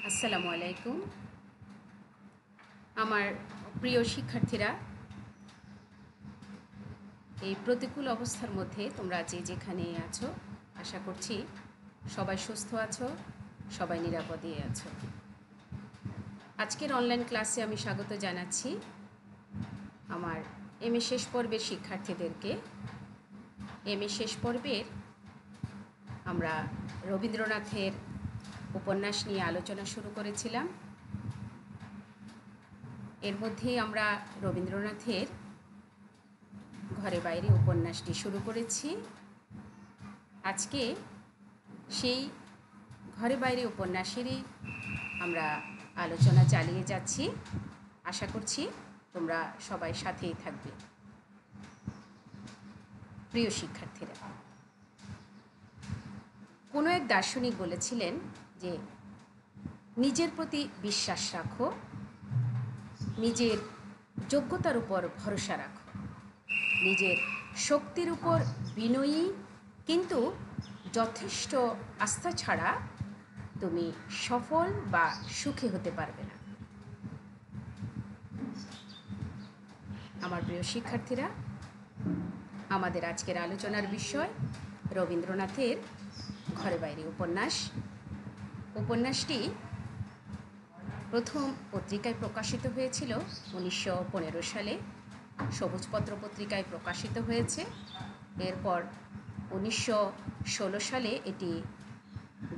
আসসালামু আলাইকুম। আমার প্রিয় শিক্ষার্থীরা, এই প্রতিকূল অবস্থার মধ্যে তোমরা যে যেখানে আছো, আশা করছি সবাই সুস্থ আছো, সবাই নিরাপদে আছো। আজকের অনলাইন ক্লাসে আমি স্বাগত জানাচ্ছি আমার এমএ শেষ পর্বের শিক্ষার্থীদেরকে। এমএ শেষ পর্বের আমরা রবীন্দ্রনাথের উপন্যাস নিয়ে আলোচনা শুরু করেছিলাম। এর মধ্যেই আমরা রবীন্দ্রনাথের ঘরে বাইরে উপন্যাসটি শুরু করেছি। আজকে সেই ঘরে বাইরে উপন্যাসেরই আমরা আলোচনা চালিয়ে যাচ্ছি। আশা করছি তোমরা সবাই সাথেই থাকবে। প্রিয় শিক্ষার্থীরা, কোনো এক দার্শনিক বলেছিলেন যে নিজের প্রতি বিশ্বাস রাখো, নিজের যোগ্যতার উপর ভরসা রাখো, নিজের শক্তির উপর বিনয়ী কিন্তু যথেষ্ট আস্থা ছাড়া তুমি সফল বা সুখী হতে পারবে না। আমার প্রিয় শিক্ষার্থীরা, আমাদের আজকের আলোচনার বিষয় রবীন্দ্রনাথের ঘরে বাইরে উপন্যাস। উপন্যাসটি প্রথম পত্রিকায় প্রকাশিত হয়েছিল 1915 সালে, সবুজপত্র পত্রিকায় প্রকাশিত হয়েছে। এরপর 1916 সালে এটি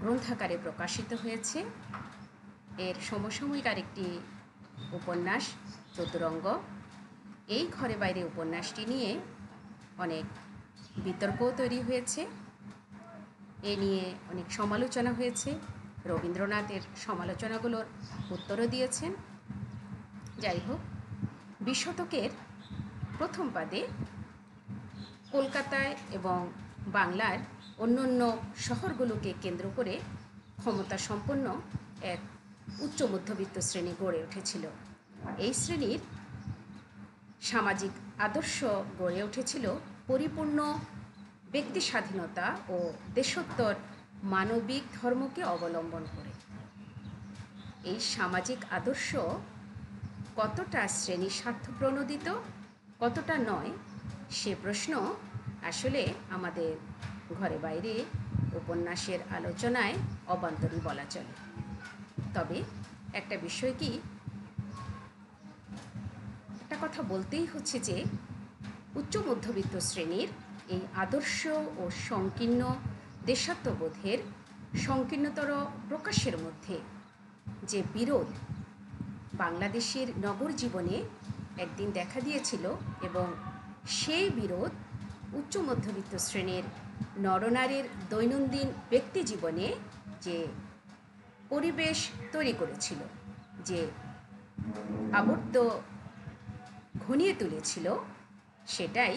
গ্রন্থাকারে প্রকাশিত হয়েছে। এর সমসাময়িক আরেকটি উপন্যাস চতুরঙ্গ। এই ঘরে বাইরে উপন্যাসটি নিয়ে অনেক বিতর্কও তৈরি হয়েছে, এ নিয়ে অনেক সমালোচনা হয়েছে। রবীন্দ্রনাথের সমালোচনাগুলোর উত্তরও দিয়েছেন। যাই হোক, 20 শতকের প্রথম পাদে কলকাতায় এবং বাংলার অন্যান্য শহরগুলোকে কেন্দ্র করে ক্ষমতা সম্পন্ন এক উচ্চ মধ্যবিত্ত শ্রেণী গড়ে উঠেছিল। এই শ্রেণীর সামাজিক আদর্শ গড়ে উঠেছিল পরিপূর্ণ ব্যক্তি স্বাধীনতা ও দেশোত্তর মানবিক ধর্মকে অবলম্বন করে। এই সামাজিক আদর্শ কতটা শ্রেণী স্বার্থপ্রণোদিত, কতটা নয়, সে প্রশ্ন আসলে আমাদের ঘরে বাইরে উপন্যাসের আলোচনায় অবান্তরই বলা চলে। তবে একটা বিষয় কি, একটা কথা বলতেই হচ্ছে যে উচ্চ মধ্যবিত্ত শ্রেণীর এই আদর্শ ও সংকীর্ণ দেশাত্মবোধের সংকীর্ণতর প্রকাশের মধ্যে যে বিরোধ বাংলাদেশের নগর জীবনে একদিন দেখা দিয়েছিল, এবং সেই বিরোধ উচ্চ মধ্যবিত্ত শ্রেণীর নরনারীর দৈনন্দিন ব্যক্তি জীবনে যে পরিবেশ তৈরি করেছিল, যে আবর্ত ঘনিয়ে তুলেছিল, সেটাই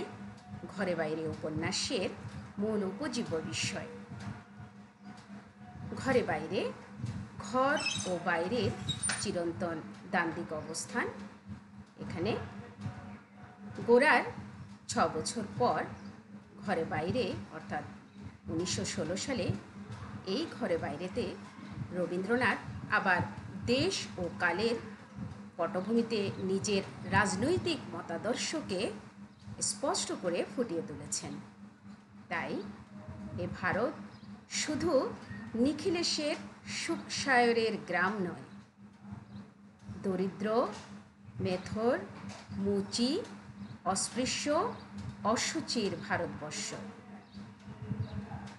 ঘরে বাইরে উপন্যাসের মূল উপজীব্য বিষয়। ঘরে বাইরে, ঘর ও বাইরের চিরন্তন দ্বান্দ্বিক অবস্থান। এখানে গোড়ার 6 বছর পর ঘরে বাইরে অর্থাৎ 1916 সালে এই ঘরে বাইরেতে রবীন্দ্রনাথ আবার দেশ ও কালের পটভূমিতে নিজের রাজনৈতিক মতাদর্শকে স্পষ্ট করে ফুটিয়ে তুলেছেন। তাই এ ভারত শুধু নিখিলেশের সুখসায়রের গ্রাম নয়, দরিদ্র, মেথর, মুচি, অস্পৃশ্য, অসুচির ভারতবর্ষ,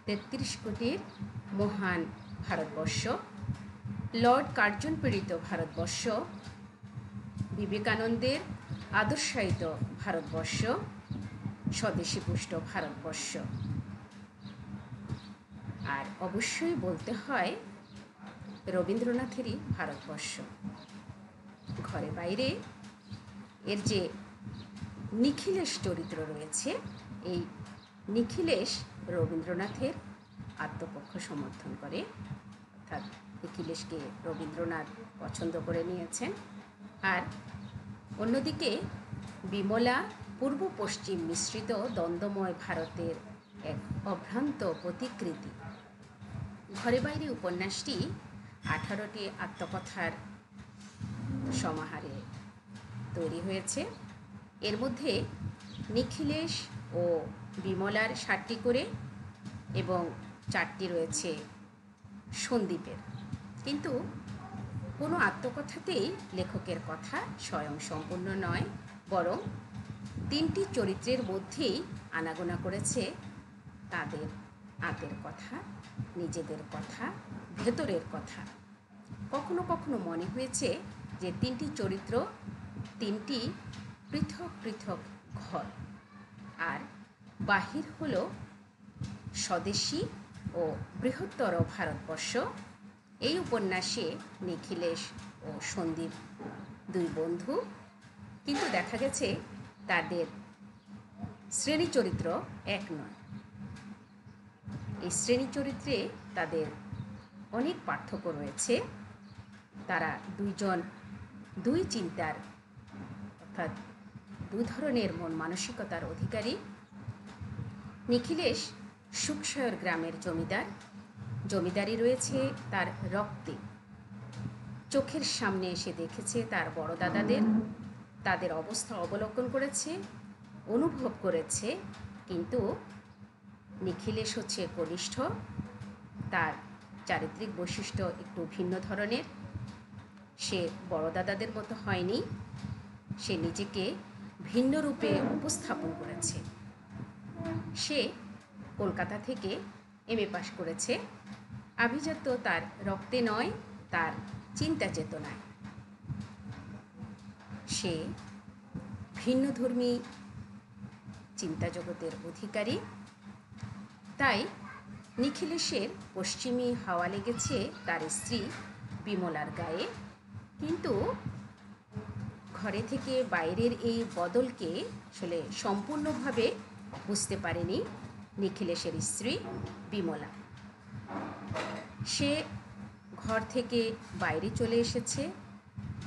33 কোটির মহান ভারতবর্ষ, লর্ড কার্জন প্রেরিত ভারতবর্ষ, বিবেকানন্দের আদর্শায়িত ভারতবর্ষ, স্বদেশীপুষ্ট ভারতবর্ষ। আর অবশ্যই বলতে হয় রবীন্দ্রনাথেরই ভারতবর্ষ। ঘরে বাইরে এর যে নিখিলেশ চরিত্র রয়েছে, এই নিখিলেশ রবীন্দ্রনাথের আত্মপক্ষ সমর্থন করে, অর্থাৎ নিখিলেশকে রবীন্দ্রনাথ পছন্দ করে নিয়েছেন। আর অন্যদিকে বিমলা পূর্ব পশ্চিম মিশ্রিত দ্বন্দ্বময় ভারতের এক অভ্রান্ত প্রতিকৃতি। ঘরে বাইরে উপন্যাসটি 18টি আত্মকথার সমাহারে তৈরি হয়েছে। এর মধ্যে নিখিলেশ ও বিমলার 7টি করে এবং 4টি রয়েছে সন্দীপের। কিন্তু কোনো আত্মকথাতেই লেখকের কথা স্বয়ংসম্পূর্ণ নয়, বরং 3টি চরিত্রের মধ্যেই আনাগোনা করেছে তাদের আতের কথা, নিজেদের কথা, ভেতরের কথা। কখনো কখনো মনে হয়েছে যে 3টি চরিত্র 3টি পৃথক পৃথক ঘর, আর বাহির হলো স্বদেশী ও বৃহত্তর ভারতবর্ষ। এই উপন্যাসে নিখিলেশ ও সন্দীপ 2 বন্ধু, কিন্তু দেখা গেছে তাদের শ্রেণী চরিত্র এক নয়। এই শ্রেণী চরিত্রে তাদের অনেক পার্থক্য রয়েছে। তারা 2 জন 2 চিন্তার, অর্থাৎ 2 ধরনের মন মানসিকতার অধিকারী। নিখিলেশ সুখসায়র গ্রামের জমিদার। জমিদারি রয়েছে তার রক্তে। চোখের সামনে এসে দেখেছে তার বড় দাদাদের, তাদের অবস্থা অবলোকন করেছে, অনুভব করেছে। কিন্তু নিখিলেশ হচ্ছে কনিষ্ঠ, তার চারিত্রিক বৈশিষ্ট্য একটু ভিন্ন ধরনের। সে বড় দাদাদের মতো হয়নি, সে নিজেকে ভিন্ন রূপে উপস্থাপন করেছে। সে কলকাতা থেকে MA পাশ করেছে। আভিজাত্য তার রক্তে নয়, তার চিন্তা চেতনায়। সে ভিন্নধর্মী চিন্তা জগতের অধিকারী। তাই নিখিলেশের পশ্চিমী হাওয়া লেগেছে তার স্ত্রী বিমলার গায়ে। কিন্তু ঘরে থেকে বাইরের এই বদলকে আসলে সম্পূর্ণভাবে বুঝতে পারেনি নিখিলেশের স্ত্রী বিমলা। সে ঘর থেকে বাইরে চলে এসেছে,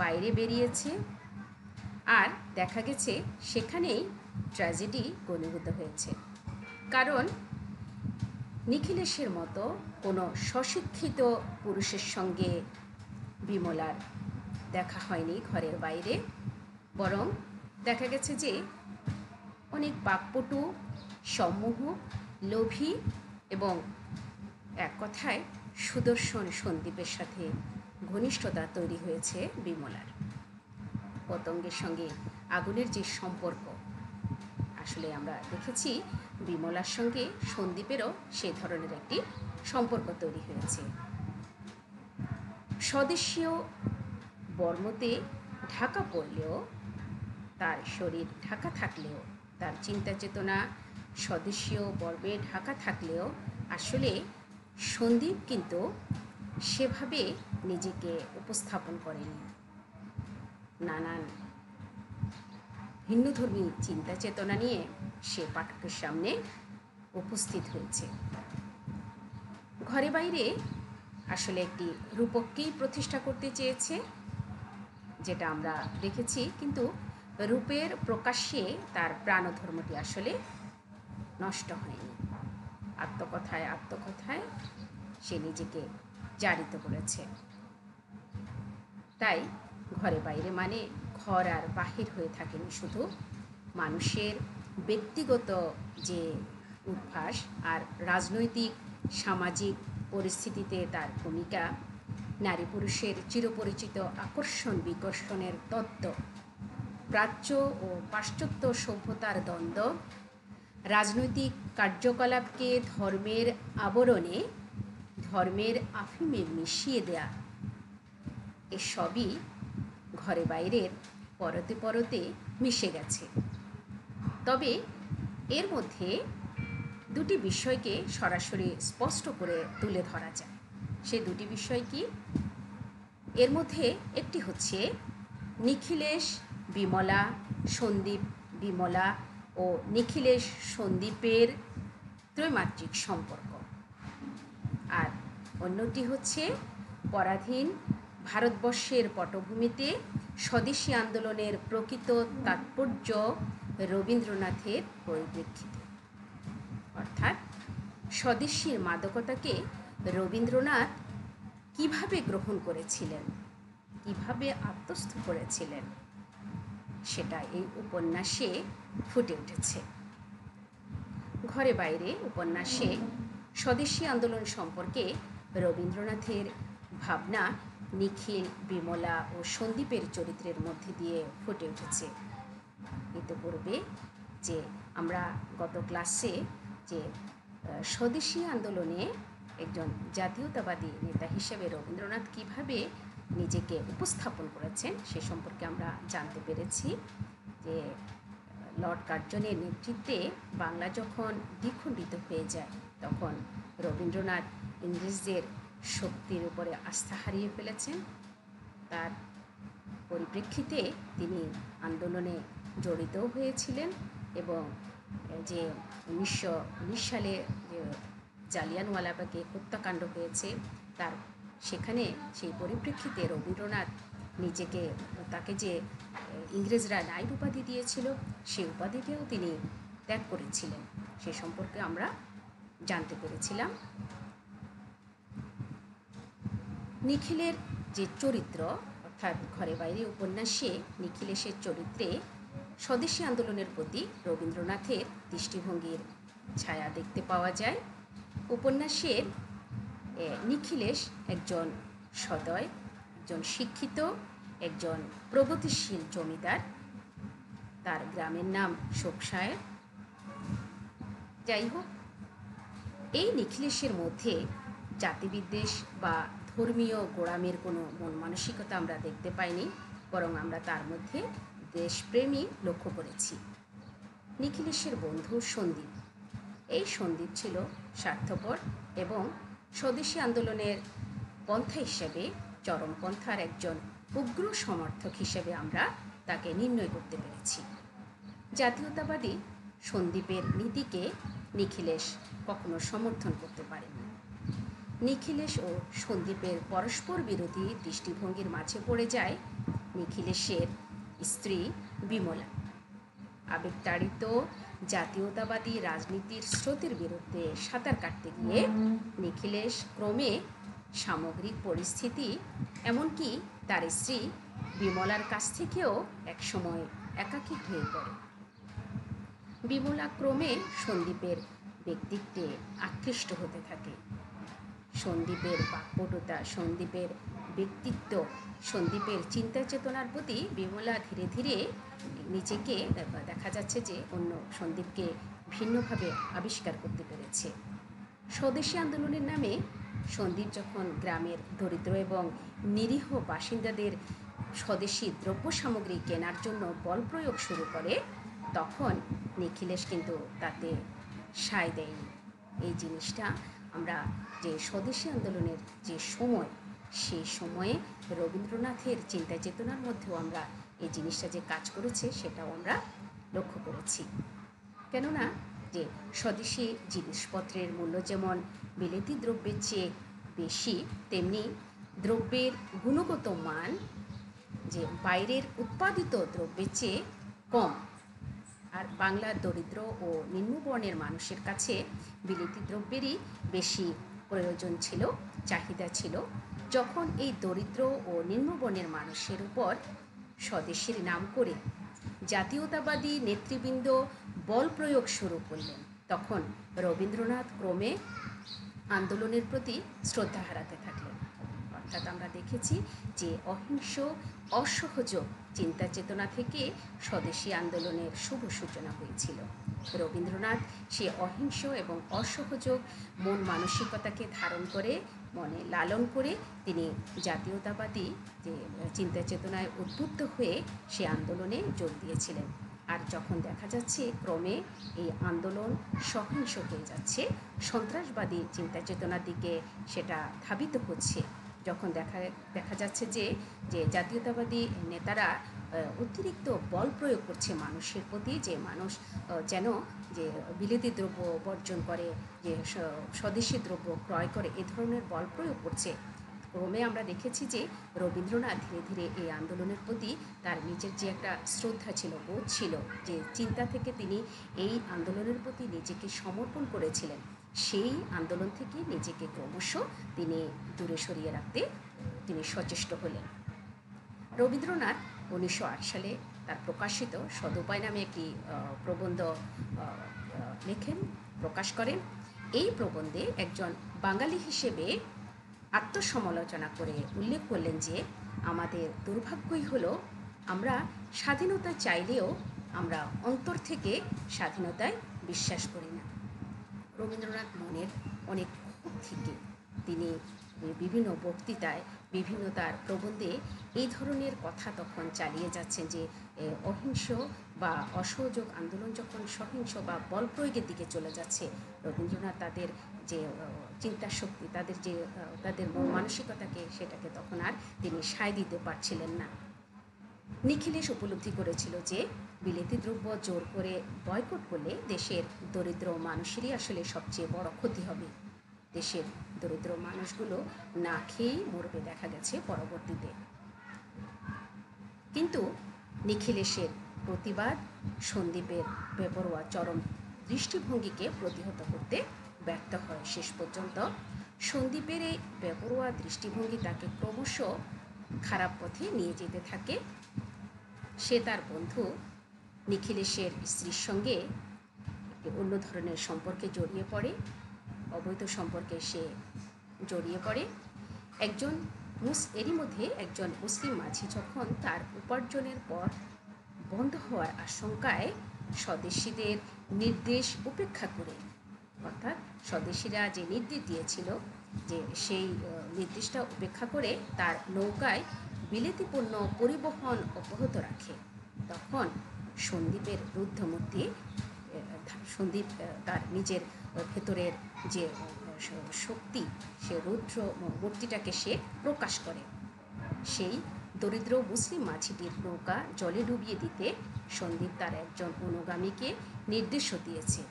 বাইরে বেরিয়েছে, আর দেখা গেছে সেখানেই ট্র্যাজেডি ঘনীভূত হয়েছে। কারণ নিখিলেশের মতো কোনো স্বশিক্ষিত পুরুষের সঙ্গে বিমলার দেখা হয়নি ঘরের বাইরে, বরং দেখা গেছে যে অনেক বাকপটু, সম্মোহ, লোভী এবং এক কথায় সুদর্শন সন্দীপের সাথে ঘনিষ্ঠতা তৈরি হয়েছে বিমলার। পতঙ্গের সঙ্গে আগুনের যে সম্পর্ক, আসলে আমরা দেখেছি বিমলার সঙ্গে সন্দীপেরও সেই ধরনের একটি সম্পর্ক তৈরি হয়েছে। স্বদেশীয় বর্মতে ঢাকা পড়লেও, তার শরীর ঢাকা থাকলেও, তার চিন্তা চেতনা স্বদেশীয় বর্মে ঢাকা থাকলেও আসলে সন্দীপ কিন্তু সেভাবে নিজেকে উপস্থাপন করেনি। নানান ভিন্নধর্মী চিন্তা চেতনা নিয়ে সে পাঠকের সামনে উপস্থিত হয়েছে। ঘরে বাইরে আসলে একটি রূপককেই প্রতিষ্ঠা করতে চেয়েছে, যেটা আমরা দেখেছি। কিন্তু রূপের প্রকাশ্যে তার প্রাণধর্মটি আসলে নষ্ট হয়নি। আত্মকথায় আত্মকথায় সে নিজেকে জারিত করেছে। তাই ঘরে বাইরে মানে ঘর আর বাহির হয়ে থাকেনি শুধু। মানুষের ব্যক্তিগত যে উদ্ভাস আর রাজনৈতিক সামাজিক পরিস্থিতিতে তার ভূমিকা, নারী পুরুষের চিরপরিচিত আকর্ষণ বিকর্ষণের তত্ত্ব, প্রাচ্য ও পাশ্চাত্য সভ্যতার দ্বন্দ্ব, রাজনৈতিক কার্যকলাপকে ধর্মের আবরণে, ধর্মের আফিমে মিশিয়ে দেয়া, এসবই ঘরে বাইরের পরতে পরতে মিশে গেছে। তবে এর মধ্যে 2টি বিষয়কে সরাসরি স্পষ্ট করে তুলে ধরা যায়। সে 2টি বিষয় কি? এর মধ্যে একটি হচ্ছে নিখিলেশ বিমলা, সন্দীপ বিমলা ও নিখিলেশ সন্দীপের ত্রৈমাত্রিক সম্পর্ক, আর অন্যটি হচ্ছে পরাধীন ভারতবর্ষের পটভূমিতে স্বদেশী আন্দোলনের প্রকৃত তাৎপর্য রবীন্দ্রনাথের পরিপ্রেক্ষিতে। অর্থাৎ স্বদেশীর মাদকতাকে রবীন্দ্রনাথ কিভাবে গ্রহণ করেছিলেন, কিভাবে আত্মস্থ করেছিলেন, সেটা এই উপন্যাসে ফুটে উঠেছে। ঘরে বাইরে উপন্যাসে স্বদেশী আন্দোলন সম্পর্কে রবীন্দ্রনাথের ভাবনা নিখিল, বিমলা ও সন্দীপের চরিত্রের মধ্যে দিয়ে ফুটে উঠেছে। ইতিপূর্বে যে আমরা গত ক্লাসে যে স্বদেশী আন্দোলনে একজন জাতীয়তাবাদী নেতা হিসেবে রবীন্দ্রনাথ কিভাবে নিজেকে উপস্থাপন করেছেন সে সম্পর্কে আমরা জানতে পেরেছি যে লর্ড কার্জনের নেতৃত্বে বাংলা যখন দ্বিখণ্ডিত হয়ে যায় তখন রবীন্দ্রনাথ ইংরেজদের শক্তির উপরে আস্থা হারিয়ে ফেলেছেন। তার পরিপ্রেক্ষিতে তিনি আন্দোলনে জড়িত হয়েছিলেন এবং যে 1919 সালে যে জালিয়ানওয়ালাবাগে হত্যাকাণ্ড হয়েছে তার সেখানে সেই পরিপ্রেক্ষিতে রবীন্দ্রনাথ নিজেকে তাকে যে ইংরেজরা নাইট উপাধি দিয়েছিল সেই উপাধিটিও তিনি ত্যাগ করেছিলেন, সে সম্পর্কে আমরা জানতে পেরেছিলাম। নিখিলের যে চরিত্র অর্থাৎ ঘরে বাইরে উপন্যাসে নিখিলেশের চরিত্রে স্বদেশী আন্দোলনের প্রতি রবীন্দ্রনাথের দৃষ্টিভঙ্গির ছায়া দেখতে পাওয়া যায়। উপন্যাসের নিখিলেশ একজন সদয়, একজন শিক্ষিত, একজন প্রগতিশীল জমিদার। তার গ্রামের নাম শোকসায়ের। যাই হোক, এই নিখিলেশের মধ্যে জাতিবিদ্বেষ বা ধর্মীয় গোঁড়ামির কোনো মন মানসিকতা আমরা দেখতে পাইনি, বরং আমরা তার মধ্যে দেশপ্রেমী লক্ষ্য করেছি। নিখিলেশের বন্ধু সন্দীপ, এই সন্দীপ ছিল স্বার্থপর এবং স্বদেশী আন্দোলনের পন্থা হিসেবে চরমপন্থার একজন উগ্র সমর্থক হিসেবে আমরা তাকে নির্ণয় করতে পেরেছি। জাতীয়তাবাদী সন্দীপের নীতিকে নিখিলেশ কখনো সমর্থন করতে পারেনি। নিখিলেশ ও সন্দীপের পরস্পর বিরোধী দৃষ্টিভঙ্গির মাঝে পড়ে যায় নিখিলেশের স্ত্রী বিমলা। আবেগতাড়িত জাতীয়তাবাদী রাজনীতির স্রোতের বিরুদ্ধে সাঁতার কাটতে গিয়ে নিখিলেশ ক্রমে সামগ্রিক পরিস্থিতি এমনকি তার স্ত্রী বিমলার কাছ থেকেও একসময় একাকী হয়ে পড়ে। বিমলা ক্রমে সন্দীপের ব্যক্তিত্বে আকৃষ্ট হতে থাকে। সন্দীপের বাকপটুতা, সন্দীপের ব্যক্তিত্ব, সন্দীপের চিন্তা চেতনার প্রতি বিমলা ধীরে ধীরে নিজেকে দেখা যাচ্ছে যে অন্য সন্দীপকে ভিন্নভাবে আবিষ্কার করতে পেরেছে। স্বদেশী আন্দোলনের নামে সন্দীপ যখন গ্রামের দরিদ্র এবং নিরীহ বাসিন্দাদের স্বদেশী দ্রব্য সামগ্রী কেনার জন্য বল প্রয়োগ শুরু করে তখন নিখিলেশ কিন্তু তাতে সায় দেয়নি। এই জিনিসটা আমরা যে স্বদেশী আন্দোলনের যে সময়, সেই সময়ে রবীন্দ্রনাথের চিন্তা চেতনার মধ্যেও আমরা এই জিনিসটা যে কাজ করেছে সেটাও আমরা লক্ষ্য করেছি। কেননা যে স্বদেশী জিনিসপত্রের মূল্য যেমন বিলেতি দ্রব্যের চেয়ে বেশি, তেমনি দ্রব্যের গুণগত মান যে বাইরের উৎপাদিত দ্রব্যের চেয়ে কম। আর বাংলার দরিদ্র ও নিম্নবর্ণের মানুষের কাছে বিলেতি দ্রব্যেরই বেশি প্রয়োজন ছিল, চাহিদা ছিল। যখন এই দরিদ্র ও নিম্নবর্ণের মানুষের উপর স্বদেশীর নাম করে জাতীয়তাবাদী নেতৃবৃন্দ বল প্রয়োগ শুরু করলেন তখন রবীন্দ্রনাথ ক্রমে আন্দোলনের প্রতি শ্রদ্ধা হারাতে থাকলেন। অর্থাৎ আমরা দেখেছি যে অহিংস অসহযোগ চিন্তা চেতনা থেকে স্বদেশী আন্দোলনের শুভ সূচনা হয়েছিল। রবীন্দ্রনাথ সে অহিংস এবং অসহযোগ মন মানসিকতাকে ধারণ করে, মনে লালন করে তিনি জাতীয়তাবাদী যে চিন্তা চেতনায় উদ্বুদ্ধ হয়ে সে আন্দোলনে যোগ দিয়েছিলেন। আর যখন দেখা যাচ্ছে ক্রমে এই আন্দোলন সহিংস হয়ে যাচ্ছে, সন্ত্রাসবাদী চিন্তা চেতনার দিকে সেটা ধাবিত হচ্ছে, যখন দেখা যাচ্ছে যে জাতীয়তাবাদী নেতারা অতিরিক্ত বল প্রয়োগ করছে মানুষের প্রতি, যে মানুষ যেন যে বিলেতি দ্রব্য বর্জন করে, যে স্বদেশী দ্রব্য ক্রয় করে, এ ধরনের বল প্রয়োগ করছে। ক্রমে আমরা দেখেছি যে রবীন্দ্রনাথ ধীরে ধীরে এই আন্দোলনের প্রতি তার নিজের যে একটা শ্রদ্ধা ছিল, বোধ ছিল, যে চিন্তা থেকে তিনি এই আন্দোলনের প্রতি নিজেকে সমর্পণ করেছিলেন, সেই আন্দোলন থেকে নিজেকে ক্রমশ তিনি দূরে সরিয়ে রাখতে তিনি সচেষ্ট হলেন। রবীন্দ্রনাথ 1908 সালে তার প্রকাশিত সদুপায় নামে একটি প্রবন্ধ লেখেন, প্রকাশ করেন। এই প্রবন্ধে একজন বাঙালি হিসেবে আত্মসমালোচনা করে উল্লেখ করলেন যে আমাদের দুর্ভাগ্যই হলো আমরা স্বাধীনতা চাইলেও আমরা অন্তর থেকে স্বাধীনতায় বিশ্বাস করি না। রবীন্দ্রনাথ মনের অনেক ক্ষোভ থেকে তিনি বিভিন্ন বক্তৃতায়, বিভিন্ন তার প্রবন্ধে এই ধরনের কথা তখন চালিয়ে যাচ্ছেন যে অহিংস বা অসহযোগ আন্দোলন যখন সহিংস বা বল প্রয়োগের দিকে চলে যাচ্ছে, রবীন্দ্রনাথ তাদের যে চিন্তা শক্তি, তাদের মানসিকতাকে সেটাকে তখন আর তিনি সায় দিতে পারছিলেন না। নিখিলেশ উপলব্ধি করেছিল যে বিলেতি দ্রব্য জোর করে বয়কট করলে দেশের দরিদ্র মানুষেরই আসলে সবচেয়ে বড় ক্ষতি হবে। দেশের দরিদ্র মানুষগুলো না খেয়েই মরবে দেখা গেছে পরবর্তীতে। কিন্তু নিখিলেশের প্রতিবাদ সন্দীপের বেপরোয়া চরম দৃষ্টিভঙ্গিকে প্রতিহত করতে ব্যর্থ হয়। শেষ পর্যন্ত সন্দীপের এই বেপরোয়া দৃষ্টিভঙ্গি তাকে ক্রমশ খারাপ পথে নিয়ে যেতে থাকে। সে তার বন্ধু নিখিলেশের স্ত্রীর সঙ্গে একটি অন্য ধরনের সম্পর্কে জড়িয়ে পড়ে, অবৈধ সম্পর্কে সে জড়িয়ে পড়ে। এরই মধ্যে একজন মুসলিম মাঝি যখন তার উপার্জনের পথ বন্ধ হওয়ার আশঙ্কায় স্বদেশীদের নির্দেশ উপেক্ষা করে, অর্থাৎ স্বদেশীরা যে নির্দেশ দিয়েছিল যে সেই নির্দেশটা উপেক্ষা করে তার নৌকায় বিলেতি পণ্য পরিবহন অব্যাহত রাখে, তখন সন্দীপের রুদ্ধমূর্তি, সন্দীপ তার নিজের ভেতরের যে শক্তি, সে রুদ্র মূর্তিটাকে সে প্রকাশ করে। সেই দরিদ্র মুসলিম মাঝিটির নৌকা জলে ডুবিয়ে দিতে সন্দীপ তার একজন অনুগামীকে নির্দেশও দিয়েছে।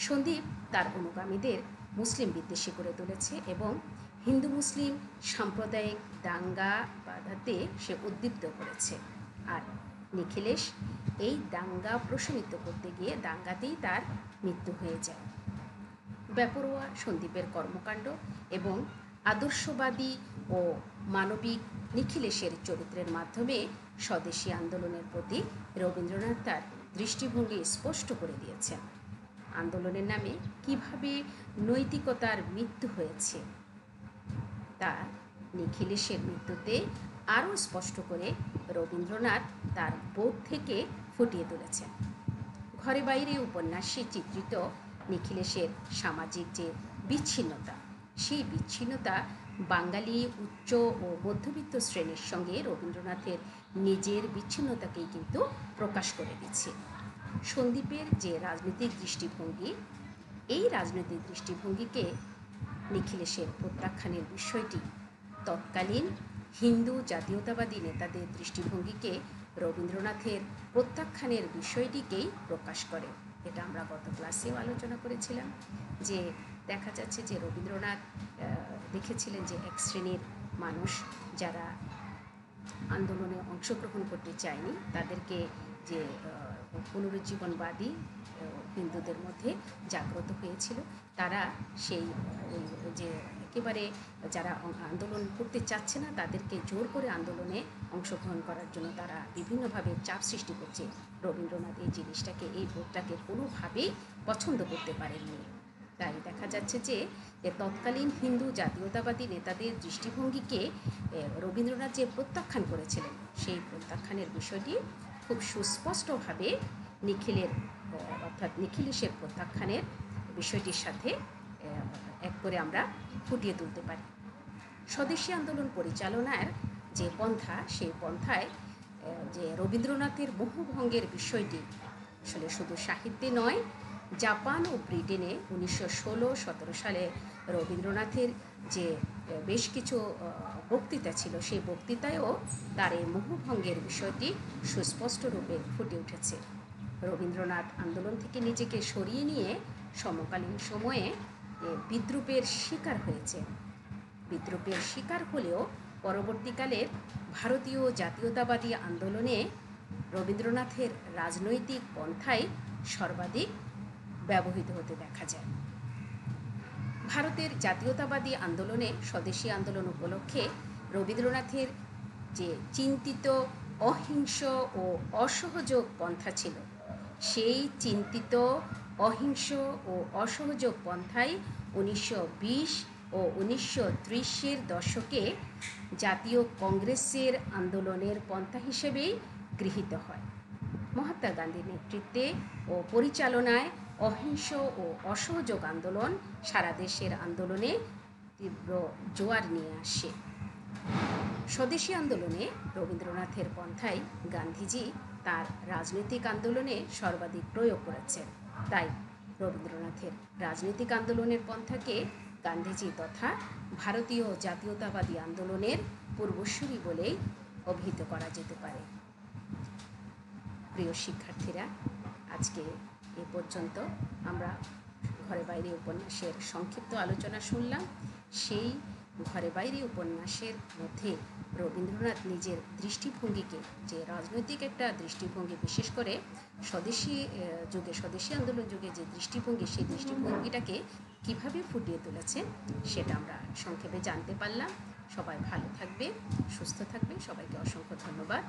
সন্দীপ তার অনুগামীদের মুসলিম বিদ্বেষী করে তুলেছে এবং হিন্দু মুসলিম সাম্প্রদায়িক দাঙ্গা বাঁধাতে সে উদ্দীপ্ত করেছে। আর নিখিলেশ এই দাঙ্গা প্রশমিত করতে গিয়ে দাঙ্গাতেই তার মৃত্যু হয়ে যায়। বেপরোয়া সন্দীপের কর্মকাণ্ড এবং আদর্শবাদী ও মানবিক নিখিলেশের চরিত্রের মাধ্যমে স্বদেশী আন্দোলনের প্রতি রবীন্দ্রনাথ তার দৃষ্টিভঙ্গি স্পষ্ট করে দিয়েছেন। আন্দোলনের নামে কিভাবে নৈতিকতার মৃত্যু হয়েছে তা নিখিলেশের মৃত্যুতে আরও স্পষ্ট করে রবীন্দ্রনাথ তার বোধ থেকে ফুটিয়ে তুলেছেন। ঘরে বাইরে উপন্যাসে চিত্রিত নিখিলেশের সামাজিক যে বিচ্ছিন্নতা, সেই বিচ্ছিন্নতা বাঙালি উচ্চ ও মধ্যবিত্ত শ্রেণীর সঙ্গে রবীন্দ্রনাথের নিজের বিচ্ছিন্নতাকেই কিন্তু প্রকাশ করে দিচ্ছে। সন্দীপের যে রাজনৈতিক দৃষ্টিভঙ্গি, এই রাজনৈতিক দৃষ্টিভঙ্গিকে নিখিলেশের প্রত্যাখ্যানের বিষয়টি তৎকালীন হিন্দু জাতীয়তাবাদী নেতাদের দৃষ্টিভঙ্গিকে রবীন্দ্রনাথের প্রত্যাখ্যানের বিষয়টিকেই প্রকাশ করে। এটা আমরা গত ক্লাসেও আলোচনা করেছিলাম যে দেখা যাচ্ছে যে রবীন্দ্রনাথ দেখেছিলেন যে এক শ্রেণীর মানুষ যারা আন্দোলনে অংশগ্রহণ করতে চায়নি, তাদেরকে যে পুনরুজ্জীবনবাদী হিন্দুদের মধ্যে জাগ্রত হয়েছিল, তারা সেই যে একেবারে যারা আন্দোলন করতে চাচ্ছে না তাদেরকে জোর করে আন্দোলনে অংশগ্রহণ করার জন্য তারা বিভিন্নভাবে চাপ সৃষ্টি করছে। রবীন্দ্রনাথ এই জিনিসটাকে, এই বোধটাকে কোনোভাবেই পছন্দ করতে পারেননি। তাই দেখা যাচ্ছে যে তৎকালীন হিন্দু জাতীয়তাবাদী নেতাদের দৃষ্টিভঙ্গিকে রবীন্দ্রনাথ যে প্রত্যাখ্যান করেছিলেন, সেই প্রত্যাখ্যানের বিষয়টি খুব সুস্পষ্টভাবে নিখিলেশের প্রত্যাখ্যানের বিষয়টির সাথে এক করে আমরা ফুটিয়ে তুলতে পারি। স্বদেশী আন্দোলন পরিচালনার যে পন্থা, সেই পন্থায় যে রবীন্দ্রনাথের মোহভঙ্গের বিষয়টি আসলে শুধু সাহিত্যে নয়, জাপান ও ব্রিটেনে 1916-17 সালে রবীন্দ্রনাথের যে বেশ কিছু বক্তৃতা ছিল, সেই বক্তৃতায়ও তার এই মোহভঙ্গের বিষয়টি সুস্পষ্ট রূপে ফুটে উঠেছে। রবীন্দ্রনাথ আন্দোলন থেকে নিজেকে সরিয়ে নিয়ে সমকালীন সময়ে বিদ্রূপের শিকার হয়েছে। বিদ্রূপের শিকার হলেও পরবর্তীকালে ভারতীয় জাতীয়তাবাদী আন্দোলনে রবীন্দ্রনাথের রাজনৈতিক পন্থাই সর্বাধিক ব্যবহৃত হতে দেখা যায়। ভারতের জাতীয়তাবাদী আন্দোলনে স্বদেশী আন্দোলন উপলক্ষে রবীন্দ্রনাথের যে চিন্তিত অহিংস ও অসহযোগ পন্থা ছিল, সেই চিন্তিত অহিংস ও অসহযোগ পন্থাই 1920 ও 1930-এর দশকে জাতীয় কংগ্রেসের আন্দোলনের পন্থা হিসেবেই গৃহীত হয়। মহাত্মা গান্ধীর নেতৃত্বে ও পরিচালনায় অহিংস ও অসহযোগ আন্দোলন সারা দেশের আন্দোলনে তীব্র জোয়ার নিয়ে আসে। স্বদেশী আন্দোলনে রবীন্দ্রনাথের পন্থাই গান্ধীজি তার রাজনৈতিক আন্দোলনে সর্বাধিক প্রয়োগ করেছেন। তাই রবীন্দ্রনাথের রাজনৈতিক আন্দোলনের পন্থাকে গান্ধীজি তথা ভারতীয় জাতীয়তাবাদী আন্দোলনের পূর্বসূরি বলেই অভিহিত করা যেতে পারে। প্রিয় শিক্ষার্থীরা, আজকে এ পর্যন্ত আমরা ঘরে বাইরে উপন্যাসের সংক্ষিপ্ত আলোচনা শুনলাম। সেই ঘরে বাইরে উপন্যাসের মধ্যে রবীন্দ্রনাথ নিজের দৃষ্টিভঙ্গিকে, যে রাজনৈতিক একটা দৃষ্টিভঙ্গি, বিশেষ করে স্বদেশী আন্দোলন যুগে যে দৃষ্টিভঙ্গি, সেই দৃষ্টিভঙ্গিটাকে কিভাবে ফুটিয়ে তুলেছে সেটা আমরা সংক্ষেপে জানতে পারলাম। সবাই ভালো থাকবে, সুস্থ থাকবে। সবাইকে অসংখ্য ধন্যবাদ।